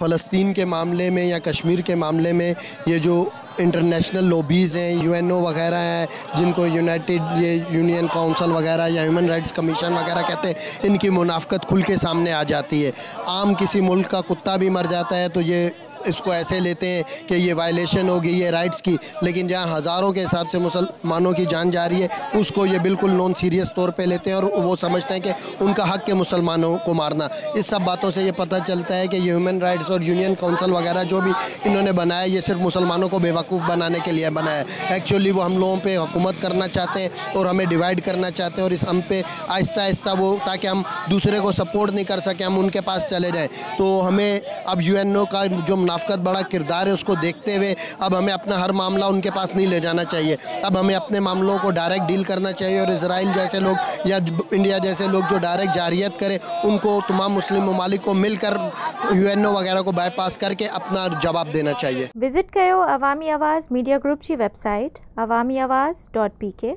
फ़लस्तीन के मामले में या कश्मीर के मामले में ये जो इंटरनेशनल लॉबीज़ हैं, यूएनओ वगैरह हैं, जिनको यूनाइटेड ये यूनियन काउंसिल वगैरह या ह्यूमन राइट्स कमीशन वगैरह कहते हैं, इनकी मुनाफ़कत खुल के सामने आ जाती है। आम किसी मुल्क का कुत्ता भी मर जाता है तो ये इसको ऐसे लेते हैं कि ये वायलेशन होगी ये राइट्स की, लेकिन जहाँ हज़ारों के हिसाब से मुसलमानों की जान जा रही है उसको ये बिल्कुल नॉन सीरियस तौर पे लेते हैं और वो समझते हैं कि उनका हक़ है मुसलमानों को मारना। इस सब बातों से ये पता चलता है कि ये ह्यूमन राइट्स और यूनियन काउंसिल वगैरह जो भी इन्होंने बनाया ये सिर्फ मुसलमानों को बेवकूफ़ बनाने के लिए बनाया है। एक्चुअली वो हम लोगों पर हुकूमत करना चाहते हैं और हमें डिवाइड करना चाहते हैं और इस हम पे आहिस्ता आहिस्ता वो, ताकि हम दूसरे को सपोर्ट नहीं कर सकें, हम उनके पास चले जाएँ। तो हमें अब यूएनओ का जो मुनाफ़कत बड़ा किरदार है उसको देखते हुए अब हमें अपना हर मामला उनके पास नहीं ले जाना चाहिए। अब हमें अपने मामलों को डायरेक्ट डील करना चाहिए और इजराइल जैसे लोग या इंडिया जैसे लोग जो डायरेक्ट जारियत करें उनको तमाम मुस्लिम ममालिक को मिलकर यूएनओ वगैरह को बाईपास करके अपना जवाब देना चाहिए। विजिट कयो अवामी आवाज़ मीडिया ग्रुप की वेबसाइट awamiawaz.pk।